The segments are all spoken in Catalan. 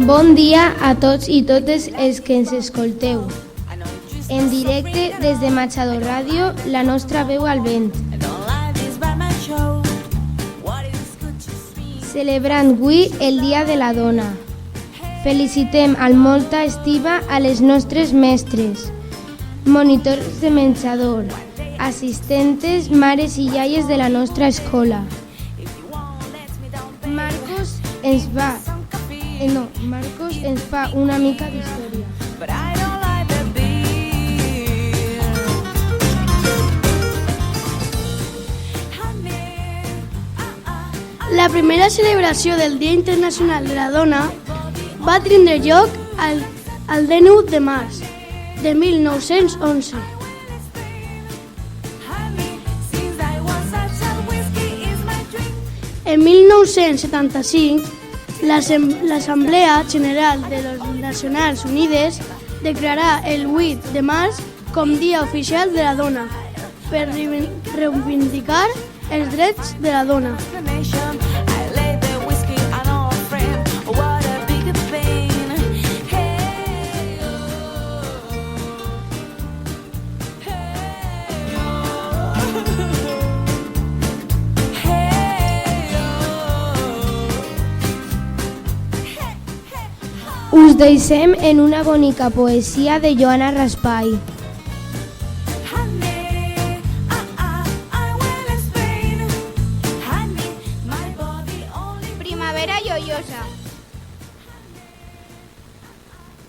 Bon dia a tots i totes els que ens escolteu. En directe des de Machado Ràdio, la nostra veu al vent. Celebrant avui el Dia de la Dona. Felicitem amb molta estima a les nostres mestres, monitors de menjador, assistentes, mares i iaies de la nostra escola. Marcos ens fa una mica d'història. La primera celebració del Dia Internacional de la Dona va tindre lloc el 19 de març de 1911. En 1975, l'Assemblea General de les Nacions Unides declarà el 8 de març com Dia Oficial de la Dona per reivindicar els drets de la dona. Us deixem en una bonica poesia de Joana Raspall. Primavera joiosa.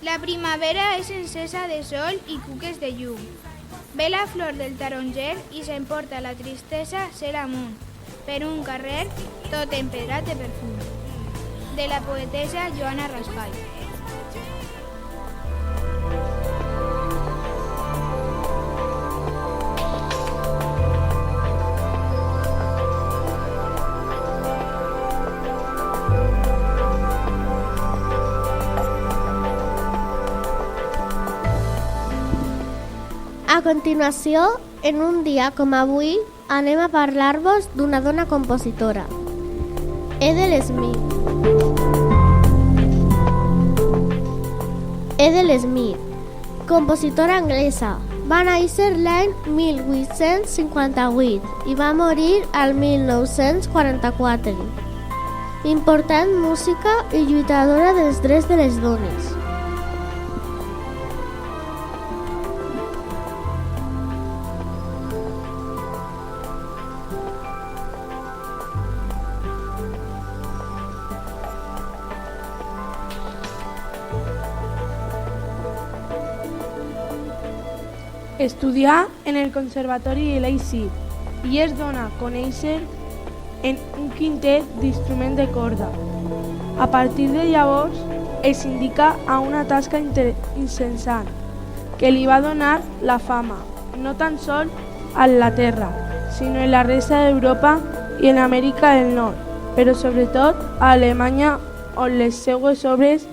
La primavera és encesa de sol i cuques de llum. Ve la flor del taronger i s'emporta la tristesa cel amunt, per un carrer tot empedrat de perfum. De la poetessa Joana Raspall. A continuació, en un dia com avui, anem a parlar-vos d'una dona compositora, Ethel Smith. Ethel Smith, compositora anglesa, va néixer l'any 1858 i va morir al 1944. Important música i lluitadora dels drets de les dones. Estudià en el Conservatori de Leipzig i es dona a conèixer en un quintet d'instrument de corda. A partir de llavors es indica a una tasca incessant que li va donar la fama, no tan sols a Anglaterra, sinó en la resta d'Europa i en Amèrica del Nord, però sobretot a Alemanya, on les seues obres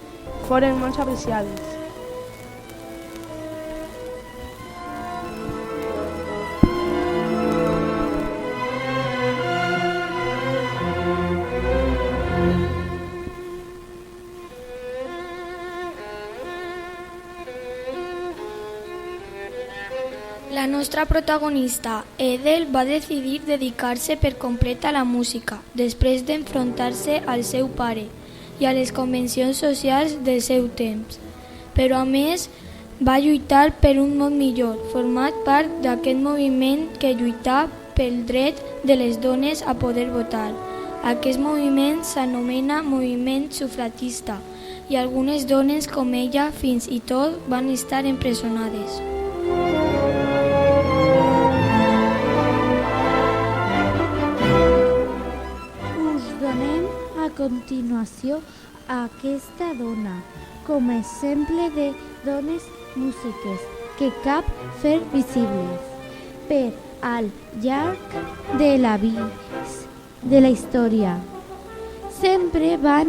foren molt apreciades. La nostra protagonista, Ethel, va decidir dedicar-se per complet a la música, després d'enfrontar-se al seu pare i a les convencions socials del seu temps. Però a més, va lluitar per un món millor, format part d'aquest moviment que lluità pel dret de les dones a poder votar. Aquest moviment s'anomena moviment sufragista i algunes dones com ella fins i tot van estar empresonades. A continuació, aquesta dona, com a exemple de dones músiques que cap fer visibles per al llarg de la història. Sempre van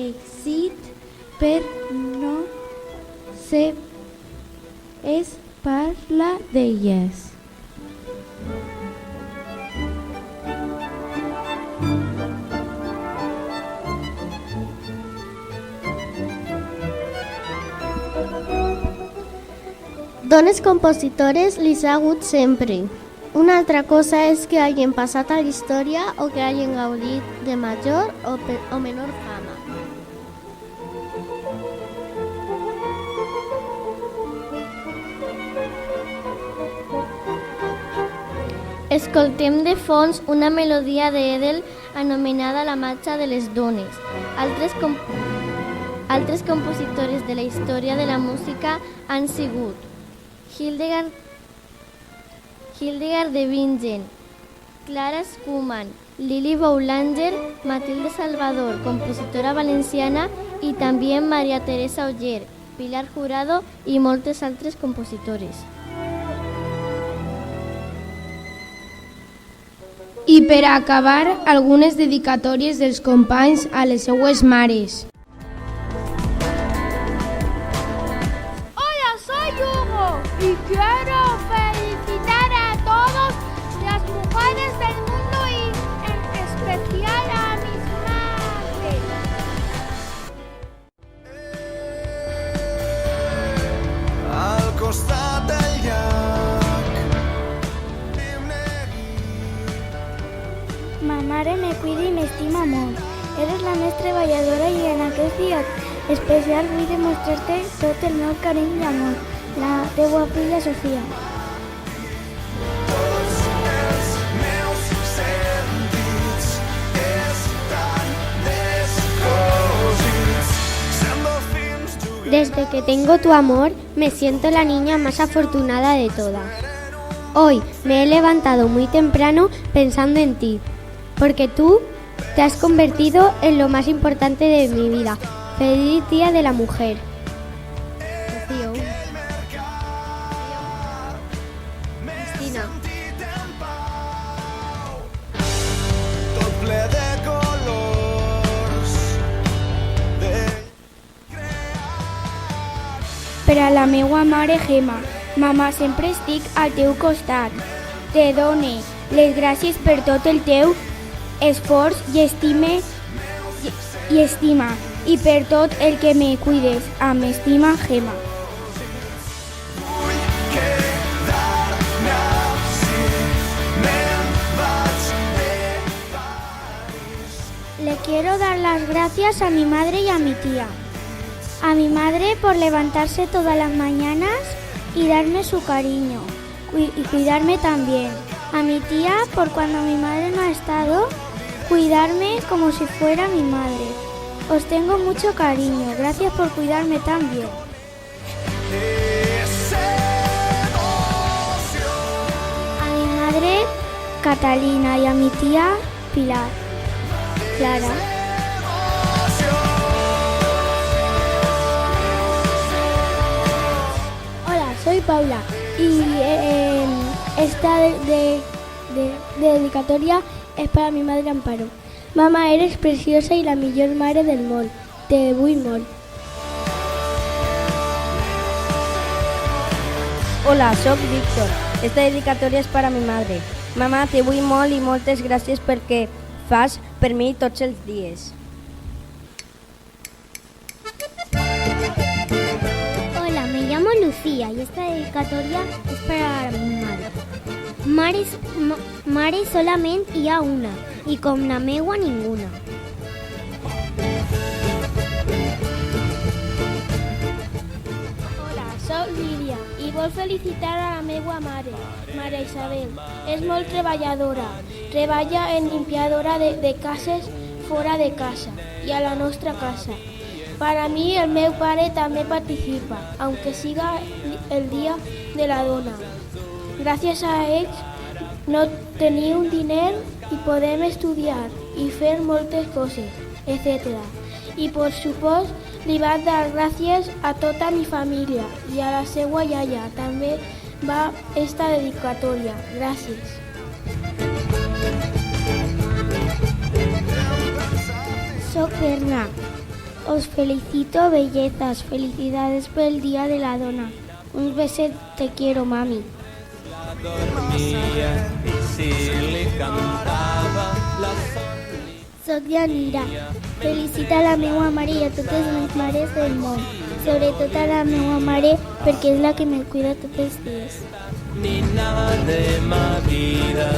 èxit per no es parla d'elles. Dones compositores li ha hagut sempre. Una altra cosa és que hagin passat a la història o que hagin gaudit de major o menor fama. Escoltem de fons una melodia d'Edel anomenada La marxa de les dones. Altres compositores de la història de la música han sigut Hildegard de Bingen, Clara Schumann, Lili Boulanger, Matilde Salvador, compositora valenciana, i també Maria Teresa Oller, Pilar Jurado i moltes altres compositores. I per acabar, algunes dedicatòries dels companys a les seues mares. Hola, soy Hugo y quiero felicitar a todas las mujeres del mundo y en especial a mis madres. Al costat del llac. Ma mare me cuida i m'estima molt. Eres la més treballadora i en aquest dia especial vull demostrar-te tot el meu carinyo i amor. La teua filla Sofia. Desde que tengo tu amor, me siento la niña más afortunada de todas. Hoy me he levantado muy temprano pensando en ti, porque tú te has convertido en lo más importante de mi vida. Feliz Día de la Mujer. Cristina. Per a la meua mare Gemma, mamà, sempre estic al teu costat. Te done les gràcies per tot el teu esforç i estima i per tot el que me cuides. Amb estima, Gemma. Le quiero dar las gracias a mi madre y a mi tía. A mi madre por levantarse todas las mañanas y darme su cariño y cuidarme también. A mi tía por cuando mi madre no ha estado, cuidarme como si fuera mi madre. Os tengo mucho cariño, gracias por cuidarme tan bien. A mi madre Catalina y a mi tía Pilar. Clara. Soy Paula y esta dedicatoria es para mi madre Amparo. Mamá, eres preciosa y la millor mare del món. Te vull molt. Hola, soc Víctor. Esta dedicatòria és per a mi madre. Mamà, te vull molt i moltes gràcies perquè fas per mi tots els dies. Me llamo Lucía y esta dedicatoria es para mi madre. Mare solamente hi ha una y com la meua ninguna. Hola, soc Lídia i vol felicitar a la meua mare, Mare Isabel. És molt treballadora. Treballa en limpiadora de cases fora de casa i a la nostra casa. Para mí, el meu pare també participa, aunque siga el Día de la Dona. Gràcies a ells no tenim diner i podem estudiar i fer moltes coses, etc. I, per supost, li vaig dar gràcies a tota mi família i a la seva iaia. També va esta dedicatòria. Gràcies. Soc Berna. Os felicito, bellezas. Felicidades por el Día de la Dona. Un beset, te quiero, mami. Soc Yanira Felicita la meva mare i a totes les mares del món, sobretot a la meva mare perquè és la que me cuida tots els dies. Nina de ma vida.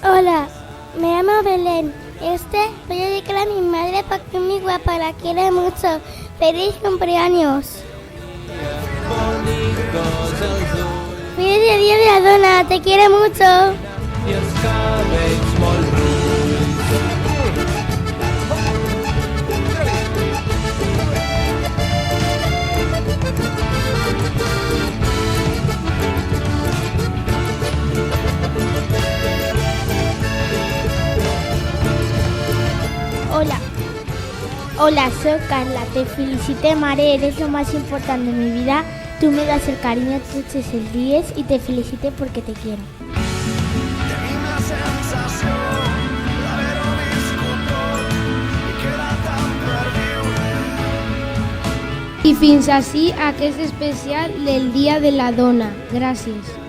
Hola, me llamo Belén. Voy a dedicar a mi madre porque es muy guapa, la quiero mucho. ¡Feliz cumpleaños! ¡Feliz día de la dona! ¡Te quiero mucho! Hola, soy Carla. Te felicité, mare. Eres lo más importante de mi vida. Tú me das el cariño todos los días y te felicité porque te quiero. I fins ací aquest especial del Dia de la Dona. Gràcies.